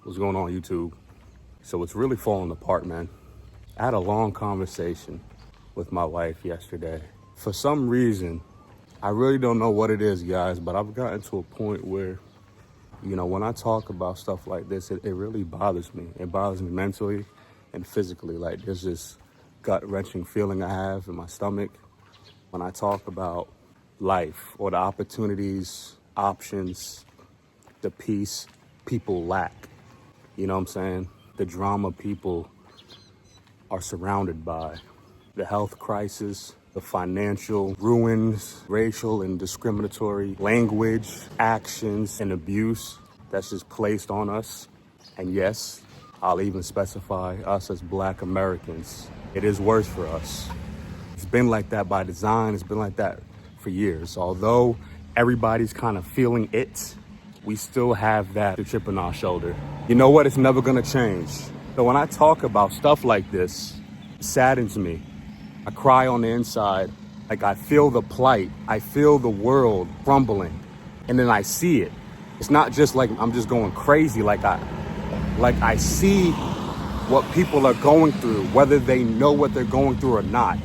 What's going on, YouTube? So it's really falling apart, man. I had a long conversation with my wife yesterday. For some reason, I really don't know what it is, guys, but I've gotten to a point where, when I talk about stuff like this, it really bothers me. It bothers me mentally and physically. Like, there's this gut-wrenching feeling I have in my stomach when I talk about life or the opportunities, options, the peace people lack. You know what I'm saying? The drama people are surrounded by, the health crisis, the financial ruins, racial and discriminatory language, actions, and abuse that's just placed on us. And yes, I'll even specify us as Black Americans. It is worse for us. It's been like that by design. It's been like that for years. Although everybody's kind of feeling it, we still have that chip on our shoulder. You know what? It's never gonna change. So when I talk about stuff like this, it saddens me. I cry on the inside. Like, I feel the plight. I feel the world crumbling. And then I see it. It's not just like I'm just going crazy. Like I see what people are going through, whether they know what they're going through or not.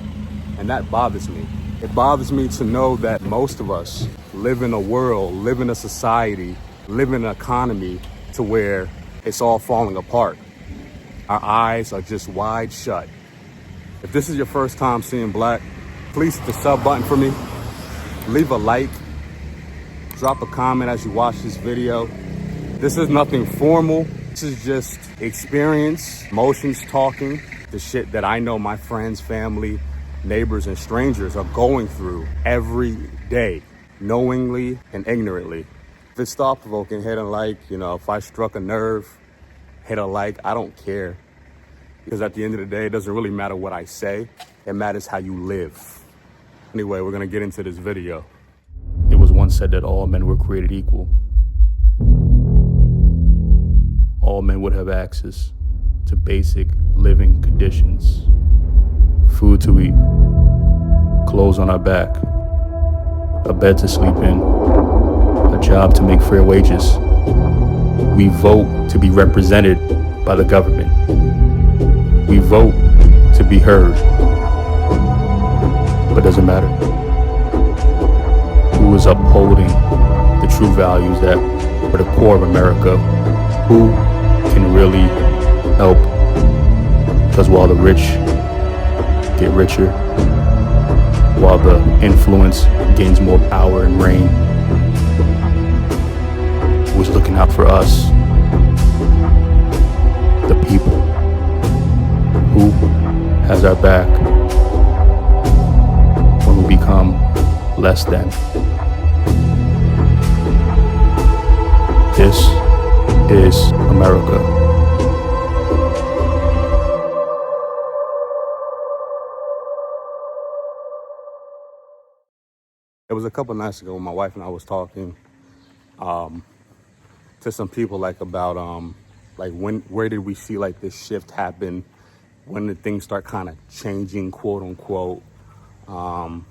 And that bothers me. It bothers me to know that most of us live in a world, live in a society, live in an economy to where it's all falling apart. Our eyes are just wide shut. If this is your first time seeing Black, please hit the sub button for me. Leave a like. Drop a comment as you watch this video. This is nothing formal. This is just experience, emotions talking, the shit that I know my friends, family, neighbors, and strangers are going through every day, knowingly and ignorantly. If it's thought-provoking, hit a like. If I struck a nerve, hit a like. I don't care. Because at the end of the day, it doesn't really matter what I say. It matters how you live. Anyway, we're gonna get into this video. It was once said that all men were created equal. All men would have access to basic living conditions. Food to eat, clothes on our back, a bed to sleep in, a job to make fair wages. We vote to be represented by the government. We vote to be heard. But it doesn't matter. Who is upholding the true values that are the core of America? Who can really help? Because while the rich get richer, while the influence gains more power and reign, who's looking out for us, the people? Who has our back when we become less than? This is America. It was a couple nights ago when my wife and I was talking to some people about where did we see like this shift happen, when did things start kind of changing, quote unquote. And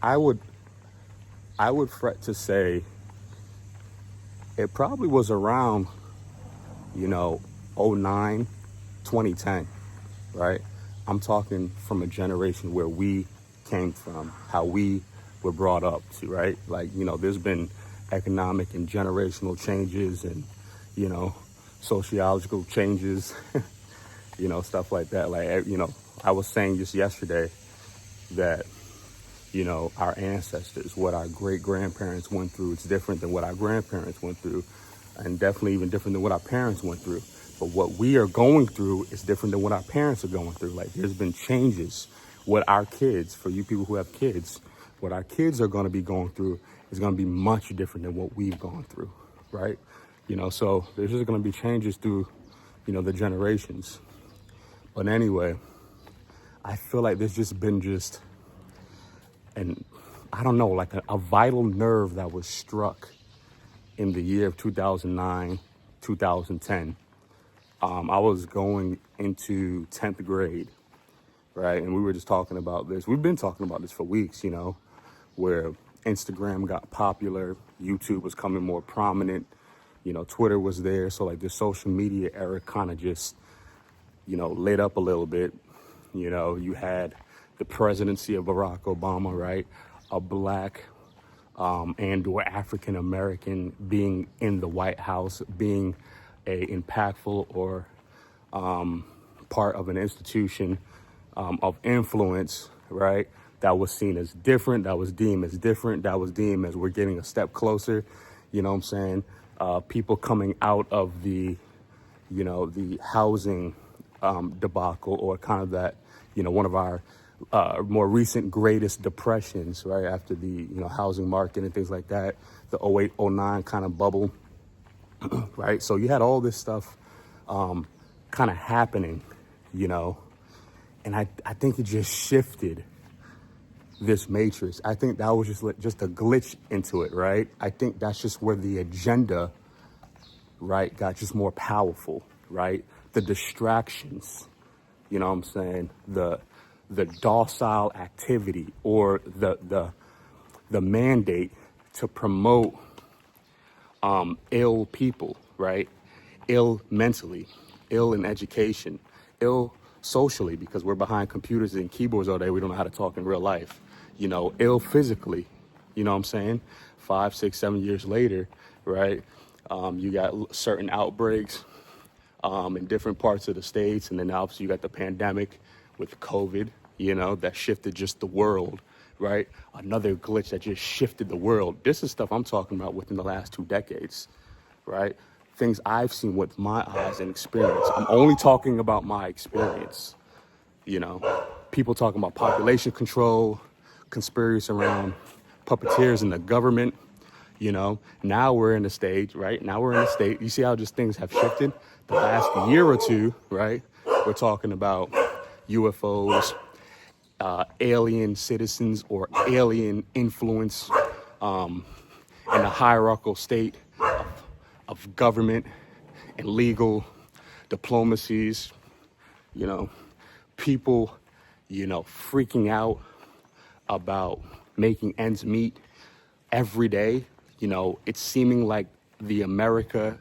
I would fret to say it probably was around 09, 2010, right? I'm talking from a generation where we came from, how we were brought up to, right? There's been economic and generational changes and, sociological changes, stuff like that. I was saying just yesterday that, our ancestors, what our great-grandparents went through, it's different than what our grandparents went through, and definitely even different than what our parents went through. But what we are going through is different than what our parents are going through. There's been changes. What our kids, for you people who have kids, what our kids are going to be going through is going to be much different than what we've gone through, right? So there's just going to be changes through, the generations. But anyway, I feel like there's just been a vital nerve that was struck in the year of 2009, 2010. I was going into 10th grade, right? And we were just talking about this. We've been talking about this for weeks, where Instagram got popular, YouTube was coming more prominent, Twitter was there. So like the social media era kind of just, lit up a little bit. You had the presidency of Barack Obama, right? A black and or African American being in the White House, being a impactful or part of an institution of influence, right? That was seen as different, that was deemed as different, that was deemed as we're getting a step closer, you know what I'm saying? People coming out of the, the housing debacle, or kind of that, one of our more recent greatest depressions, right? After the, housing market and things like that, the 08, 09 kind of bubble, right? So you had all this stuff kind of happening, and I think it just shifted this matrix. I think that was just a glitch into it, right? I think that's just where the agenda, right, got just more powerful, right? The distractions, you know what I'm saying? The docile activity, or the mandate to promote ill people, right? Ill mentally, ill in education, ill socially, because we're behind computers and keyboards all day. We don't know how to talk in real life. Ill physically, you know what I'm saying? 5, 6, 7 years later, right? You got certain outbreaks in different parts of the states. And then obviously you got the pandemic with COVID, that shifted just the world, right? Another glitch that just shifted the world. This is stuff I'm talking about within the last 2 decades, right? Things I've seen with my eyes and experience. I'm only talking about my experience, people talking about population control, conspiracies around puppeteers in the government, now we're in a stage, right? Now we're in a state. You see how just things have shifted the last year or two, right? We're talking about UFOs, alien citizens or alien influence in a hierarchical state of government and legal diplomacies, people, freaking out about making ends meet every day. It's seeming like the America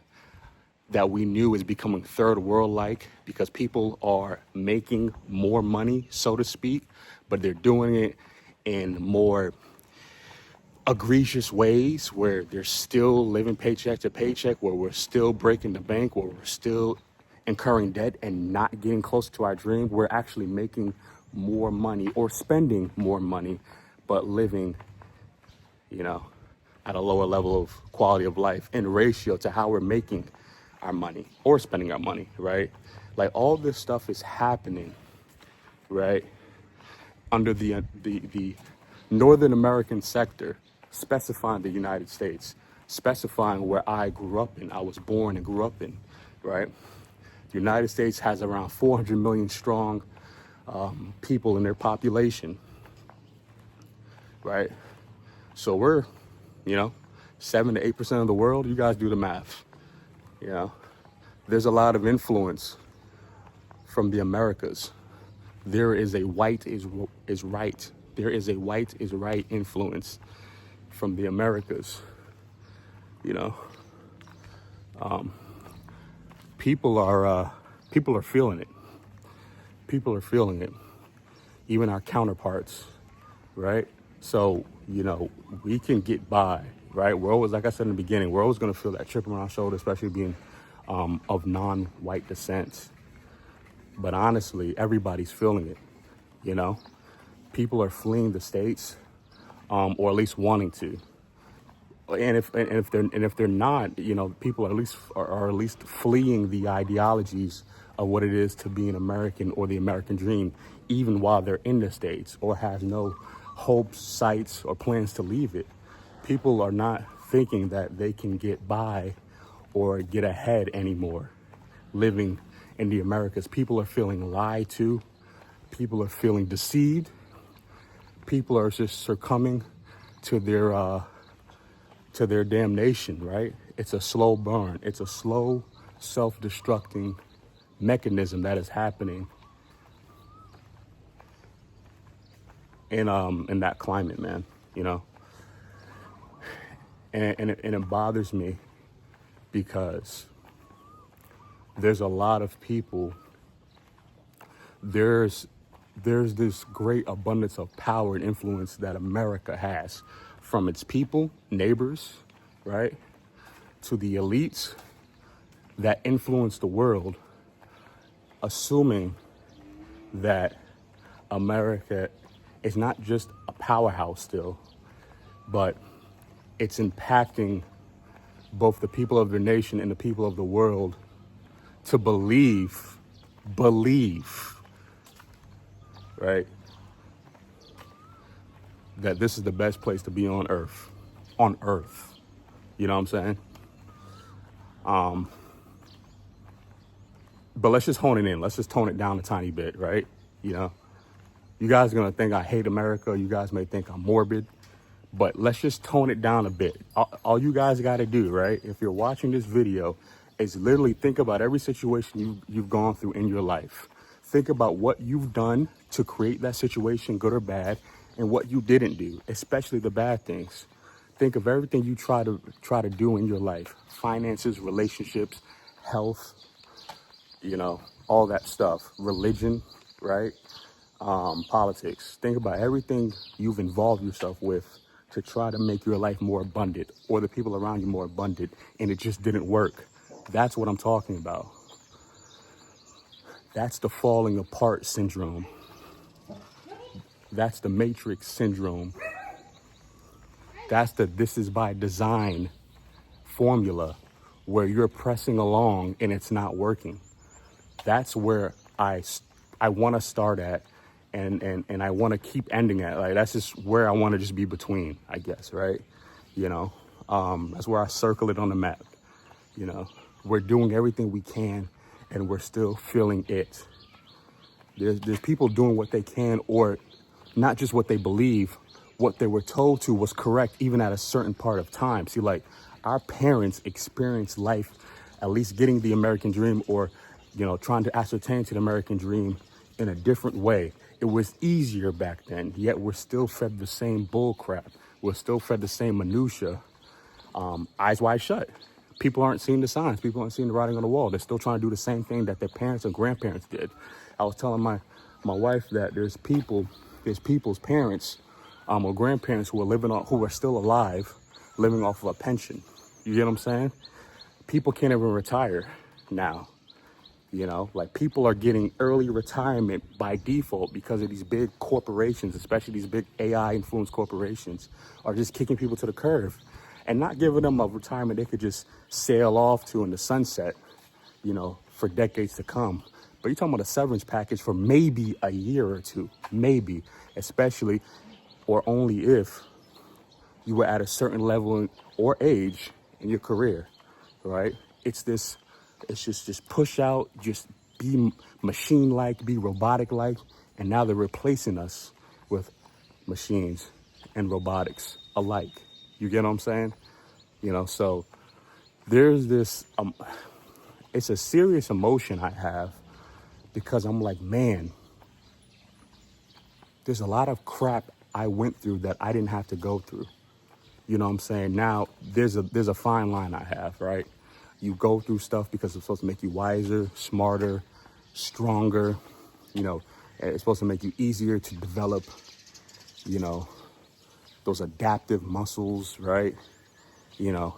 that we knew is becoming third world like, because people are making more money, so to speak, but they're doing it in more egregious ways, where they're still living paycheck to paycheck, where we're still breaking the bank, where we're still incurring debt and not getting close to our dream. We're actually making more money or spending more money, but living, at a lower level of quality of life in ratio to how we're making our money or spending our money, right? Like all this stuff is happening, right? Under the Northern American sector, specifying the United States, specifying where I grew up in, I was born and grew up in, right? The United States has around 400 million strong people in their population, right? So we're, 7 to 8% of the world. You guys do the math. There's a lot of influence from the Americas. There is a white is right. There is a white is right influence from the Americas. People are feeling it. People are feeling it. Even our counterparts, right? So, we can get by, right? We're always, like I said in the beginning, we're always going to feel that chip on our shoulder, especially being of non-white descent. But honestly, everybody's feeling it, People are fleeing the states, or at least wanting to. And if they're not, people are at least fleeing the ideologies of what it is to be an American or the American dream, even while they're in the states or have no hopes, sights, or plans to leave it. People are not thinking that they can get by or get ahead anymore living in the Americas. People are feeling lied to. People are feeling deceived. People are just succumbing to their damnation, right? It's a slow burn. It's a slow, self-destructing mechanism that is happening in that climate, man. And it bothers me because there's a lot of people, there's this great abundance of power and influence that America has, from its people, neighbors, right, to the elites that influence the world, assuming that America is not just a powerhouse still, but it's impacting both the people of the nation and the people of the world to believe, right, that this is the best place to be on earth. You know what I'm saying? But let's just hone it in. Let's just tone it down a tiny bit, right? You know, you guys are going to think I hate America. You guys may think I'm morbid, but let's just tone it down a bit. All you guys got to do, right, if you're watching this video, is literally think about every situation you've gone through in your life. Think about what you've done to create that situation, good or bad, and what you didn't do, especially the bad things. Think of everything you try to do in your life: finances, relationships, health, you know, all that stuff, religion, right? Politics. Think about everything you've involved yourself with to try to make your life more abundant, or the people around you more abundant, and it just didn't work. That's what I'm talking about. That's the falling apart syndrome. That's the matrix syndrome. That's the "this is by design" formula, where you're pressing along and it's not working. That's where I want to start at, and I want to keep ending at. Like, that's just where I want to just be between, I guess, right? You know, that's where I circle it on the map. You know, we're doing everything we can, and we're still feeling it. There's people doing what they can, or not just what they believe, what they were told to was correct, even at a certain part of time. See, like, our parents experienced life, at least getting the American dream, or, you know, trying to ascertain to the American dream in a different way. It was easier back then, yet we're still fed the same bull crap. We're still fed the same minutia, eyes wide shut. People aren't seeing the signs. People aren't seeing the writing on the wall. They're still trying to do the same thing that their parents and grandparents did. I was telling my wife that there's people's parents or grandparents who are still alive, living off of a pension. You get what I'm saying? People can't even retire now. You know, like, people are getting early retirement by default because of these big corporations, especially these big AI influenced corporations, are just kicking people to the curb and not giving them a retirement they could just sail off to in the sunset, you know, for decades to come. But you're talking about a severance package for maybe a year or two, maybe, especially or only if you were at a certain level or age in your career, right? It's just push out, just be machine-like, be robotic-like, and now they're replacing us with machines and robotics alike. You get what I'm saying? You know, so there's this, it's a serious emotion I have, because I'm like, man, there's a lot of crap I went through that I didn't have to go through. You know what I'm saying? Now, there's a fine line I have, right? You go through stuff because it's supposed to make you wiser, smarter, stronger. You know, it's supposed to make you easier to develop, you know, those adaptive muscles, right? You know,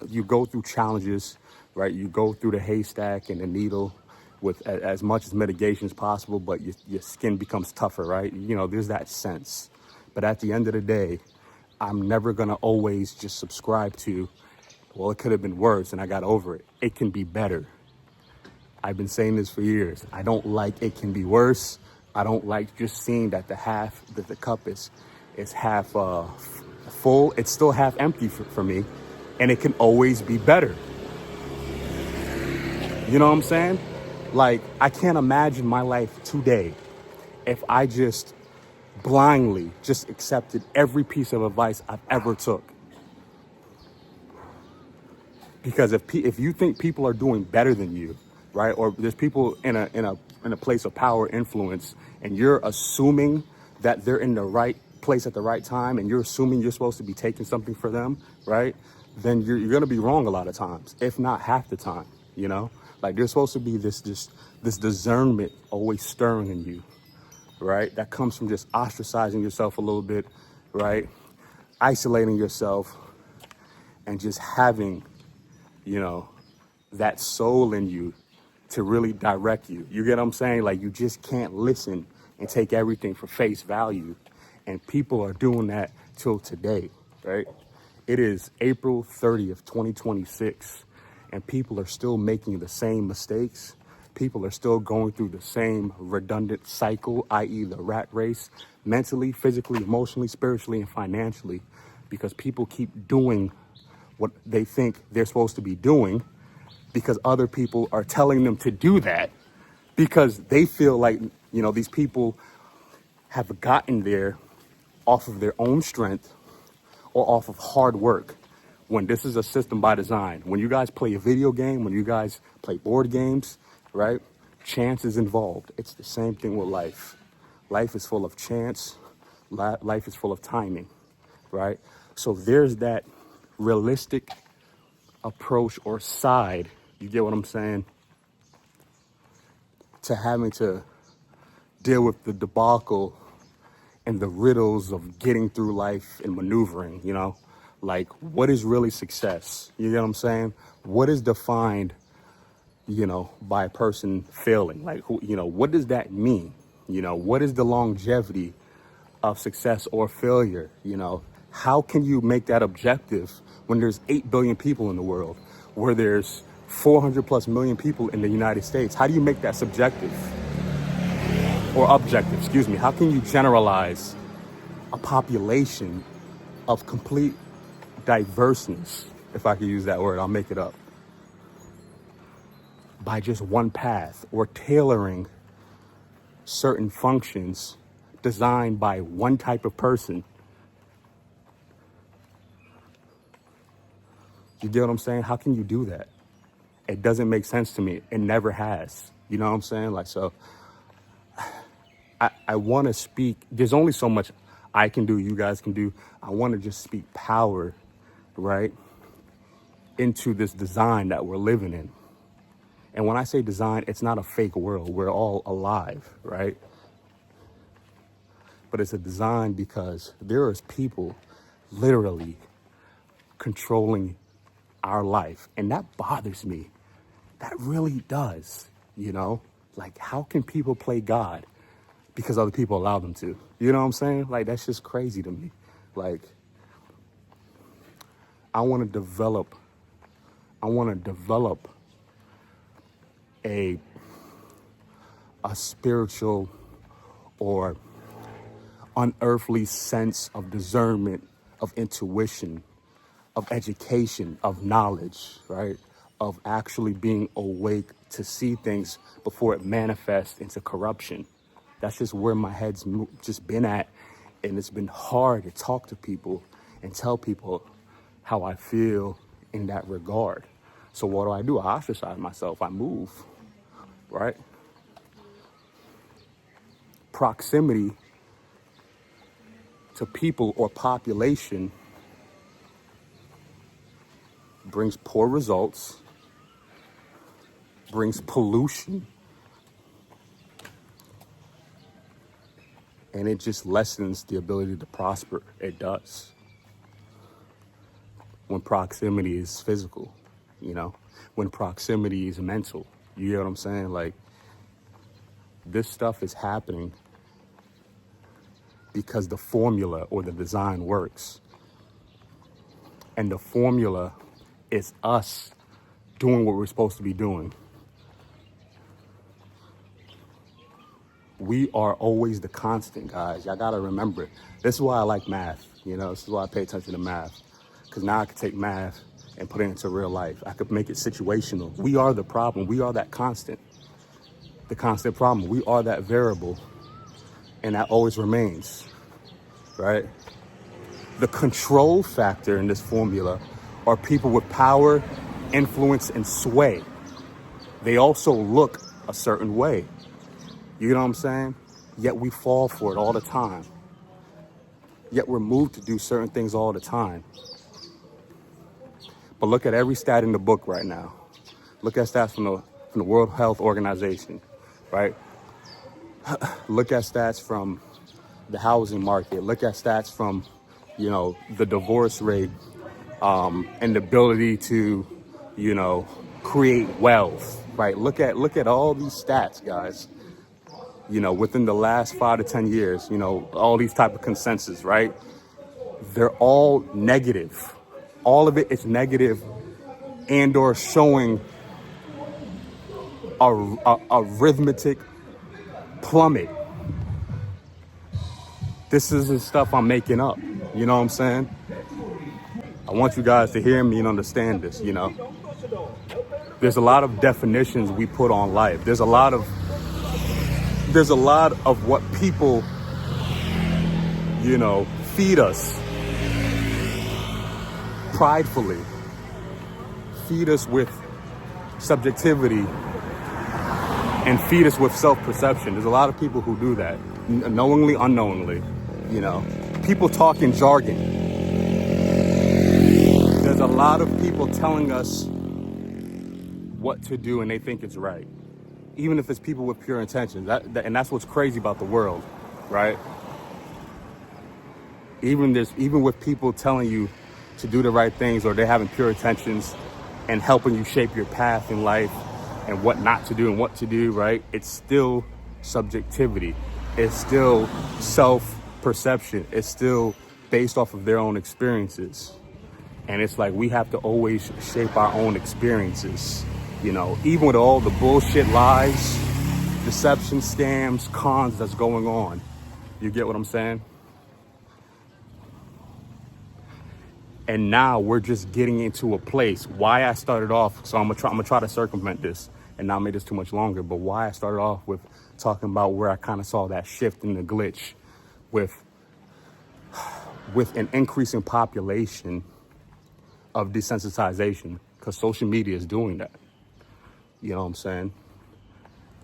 you go through challenges, right? You go through the haystack and the needle with as much as mitigation as possible, but your skin becomes tougher, right? You know, there's that sense. But at the end of the day, I'm never going to always just subscribe to, well, it could have been worse and I got over it. It can be better. I've been saying this for years. I don't like it can be worse. I don't like just seeing that the cup is half full. It's still half empty for me, and it can always be better. You know what I'm saying? Like, I can't imagine my life today if I just blindly just accepted every piece of advice I've ever took. Because if you think people are doing better than you, right, or there's people in a place of power, influence, and you're assuming that they're in the right place at the right time and you're assuming you're supposed to be taking something for them, right? Then you're going to be wrong a lot of times, if not half the time, you know? Like there's supposed to be this discernment always stirring in you, right? That comes from just ostracizing yourself a little bit, right? Isolating yourself and just having, you know, that soul in you to really direct you. You get what I'm saying? Like you just can't listen and take everything for face value. And people are doing that till today, right? It is April 30th, 2026, and people are still making the same mistakes. People are still going through the same redundant cycle, i.e. the rat race, mentally, physically, emotionally, spiritually, and financially, because people keep doing what they think they're supposed to be doing because other people are telling them to do that because they feel like, you know, these people have gotten there off of their own strength or off of hard work, when this is a system by design. When you guys play a video game, when you guys play board games, right? Chance is involved. It's the same thing with life. Life is full of chance. Life is full of timing, right? So there's that realistic approach or side, you get what I'm saying, to having to deal with the debacle and the riddles of getting through life and maneuvering, you know? Like, what is really success? You get what I'm saying? What is defined, you know, by a person failing? Like, who, you know, what does that mean? You know, what is the longevity of success or failure? You know, how can you make that objective when there's 8 billion people in the world, where there's 400 plus million people in the United States? How do you make that subjective? Or objective, excuse me. How can you generalize a population of complete diverseness, if I could use that word, I'll make it up, by just one path, or tailoring certain functions designed by one type of person? You get what I'm saying? How can you do that? It doesn't make sense to me. It never has. You know what I'm saying? Like, so I want to speak. There's only so much I can do, you guys can do. I want to just speak power, right, into this design that we're living in. And when I say design, it's not a fake world. We're all alive, right? But it's a design because there is people literally controlling our life. And that bothers me. That really does, you know? Like, how can people play God because other people allow them to? You know what I'm saying? Like, that's just crazy to me. Like, I want to develop a spiritual or unearthly sense of discernment, of intuition, of education, of knowledge, right? Of actually being awake to see things before it manifests into corruption. That's just where my head's just been at. And it's been hard to talk to people and tell people how I feel in that regard. So what do? I ostracize myself. I move, right? Proximity to people or population brings poor results, brings pollution, and it just lessens the ability to prosper. It does. When proximity is physical, you know, when proximity is mental, you get what I'm saying? Like, this stuff is happening because the formula or the design works. And the formula is us doing what we're supposed to be doing. We are always the constant, guys. Y'all gotta remember. This is why I like math. You know, this is why I pay attention to math. Because now I can take math and put it into real life. I could make it situational. We are the problem. We are that constant. The constant problem. We are that variable. And that always remains, right? The control factor in this formula are people with power, influence, and sway. They also look a certain way. You know what I'm saying? Yet we fall for it all the time. yet we're moved to do certain things all the time. But look at every stat in the book right now. Look at stats from the World Health Organization, right? Look at stats from the housing market. Look at stats from, the divorce rate, and the ability to, create wealth, right? Look at all these stats, guys. Within the last 5 to 10 years, all these type of consensus, right? They're all negative. All of it is negative and or showing a rhythmic plummet. This isn't stuff I'm making up. You know what I'm saying? I want you guys to hear me and understand this, There's a lot of definitions we put on life. There's a lot of what people, feed us pridefully, feed us with subjectivity, and feed us with self-perception. There's a lot of people who do that, knowingly, unknowingly, People talk in jargon. There's a lot of people telling us what to do and they think it's right. Even if it's people with pure intentions. And that's what's crazy about the world, right? Even with people telling you to do the right things, or they're having pure intentions and helping you shape your path in life and what not to do and what to do, right? It's still subjectivity. It's still self-perception. It's still based off of their own experiences. And it's like we have to always shape our own experiences, even with all the bullshit lies, deception, scams, cons that's going on. You get what I'm saying? And now we're just getting into a place. Why I started off, so I'm gonna try to circumvent this and not make this too much longer, but why I started off with talking about where I kind of saw that shift in the glitch with an increasing population of desensitization, because social media is doing that. You know what I'm saying?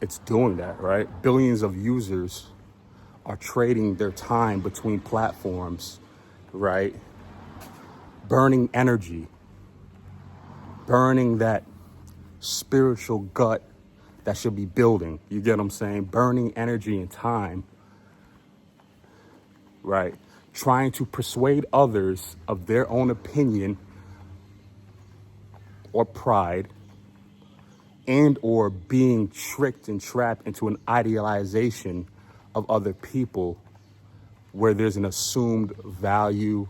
It's doing that, right? Billions of users are trading their time between platforms, right? Burning energy, burning that spiritual gut that should be building. You get what I'm saying? Burning energy and time, right? Trying to persuade others of their own opinion or pride, and or being tricked and trapped into an idealization of other people where there's an assumed value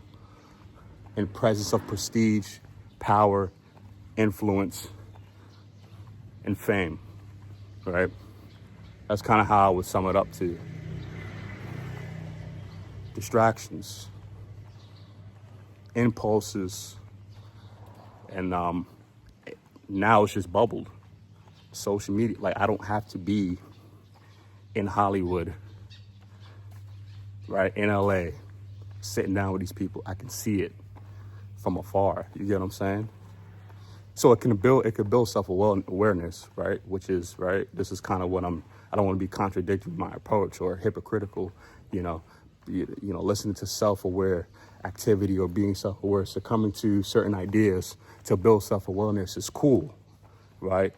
and presence of prestige, power, influence, and fame, right? That's kind of how I would sum it up to. Distractions, impulses, and now it's just bubbled. Social media, like I don't have to be in Hollywood, right, in LA, sitting down with these people. I can see it from afar. You get what I'm saying? So it could build self-awareness, right? Which is, right, this is kind of what I don't want to be contradictory with my approach or hypocritical, listening to self-aware activity or being self-aware, succumbing to certain ideas to build self-awareness is cool, right?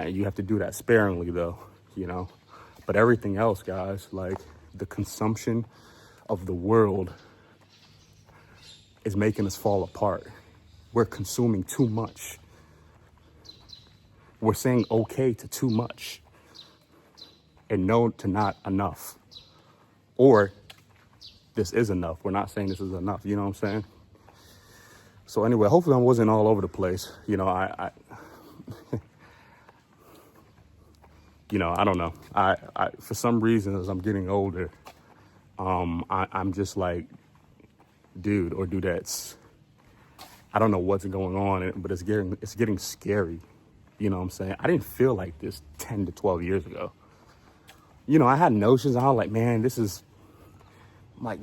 You have to do that sparingly though, but everything else, guys, like the consumption of the world is making us fall apart. We're consuming too much. We're saying okay to too much and no to not enough. Or this is enough. We're not saying this is enough. You know what I'm saying? So anyway, hopefully I wasn't all over the place. I don't know. I for some reason, as I'm getting older, I'm just like, dude or dudettes, I don't know what's going on, but it's getting scary. You know what I'm saying? I didn't feel like this 10 to 12 years ago. I had notions. I was like, man, this is like,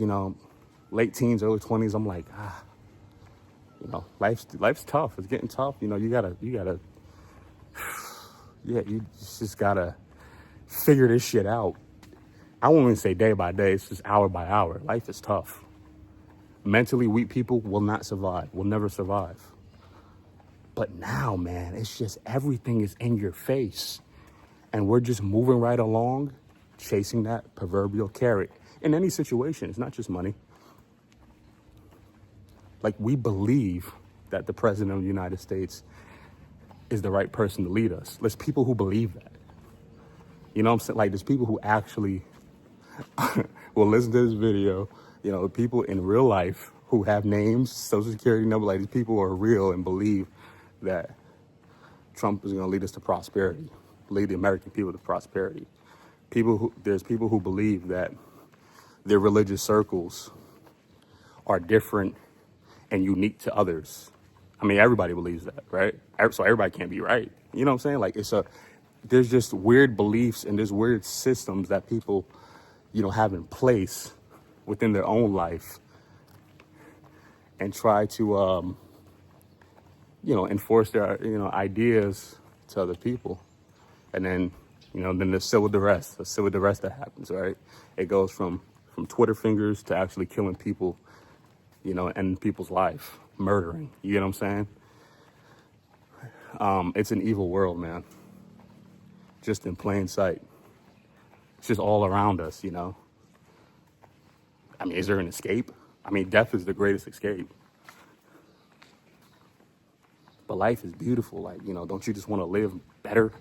late teens, early 20s. I'm like, life's tough. It's getting tough. You gotta, you just gotta figure this shit out. I won't even say day by day. It's just hour by hour. Life is tough. Mentally weak people will not survive, will never survive. But now, man, it's just everything is in your face. And we're just moving right along, chasing that proverbial carrot. In any situation, it's not just money. Like, we believe that the president of the United States is the right person to lead us. There's people who believe that. You know what I'm saying? Like, there's people who actually will listen to this video, you know, people in real life who have names, social security number, like these people are real and believe that Trump is going to lead us to prosperity, lead the American people to prosperity. There's people who believe that their religious circles are different and unique to others. I mean, everybody believes that, right? So everybody can't be right. You know what I'm saying? Like, there's just weird beliefs and there's weird systems that people, you know, have in place within their own life and try to, you know, enforce their, you know, ideas to other people. And then, you know, then the civil duress that happens, right? It goes from Twitter fingers to actually killing people, you know, and people's life, murdering. You know what I'm saying? It's an evil world, man. Just in plain sight. It's just all around us, you know. I mean, is there an escape? I mean, death is the greatest escape. But life is beautiful. Like, you know, don't you just want to live better?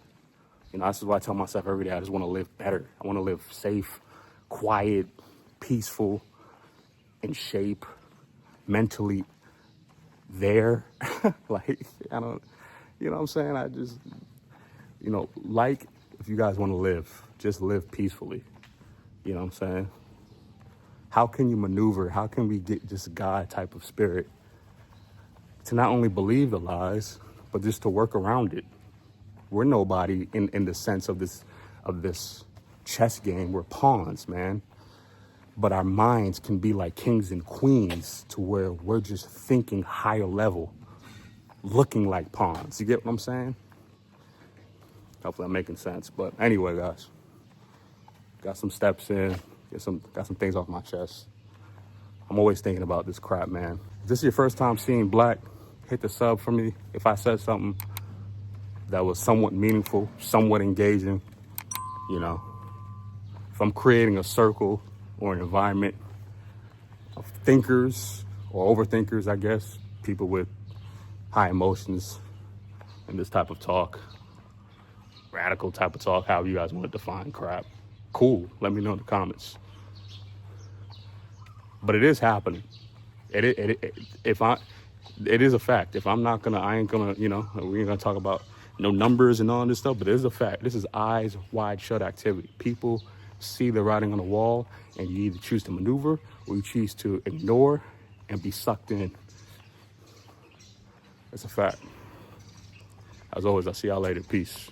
You know, that's why I tell myself every day, I just want to live better. I want to live safe, quiet, peaceful, in shape, mentally there. Like, I don't, you know what I'm saying? I just, you know, like, if you guys want to live, just live peacefully. You know what I'm saying? How can you maneuver? How can we get this God type of spirit to not only believe the lies, but just to work around it? We're nobody in the sense of this chess game. We're pawns, man. But our minds can be like kings and queens to where we're just thinking higher level, looking like pawns. You get what I'm saying? Hopefully I'm making sense. But anyway, guys, got some steps in, got some things off my chest. I'm always thinking about this crap, man. If this is your first time seeing Black, hit the sub for me. If I said something that was somewhat meaningful, somewhat engaging, you know, if I'm creating a circle or an environment of thinkers or overthinkers, I guess, people with high emotions and this type of talk, radical type of talk, however you guys want to define crap, cool, let me know in the comments. But it is happening. It is a fact. If I'm not gonna, I ain't gonna, you know, we ain't gonna talk about no numbers and all this stuff, but it is a fact. This is eyes wide shut activity. People see the writing on the wall, and you either choose to maneuver or you choose to ignore and be sucked in. It's a fact. As always, I'll see y'all later. Peace.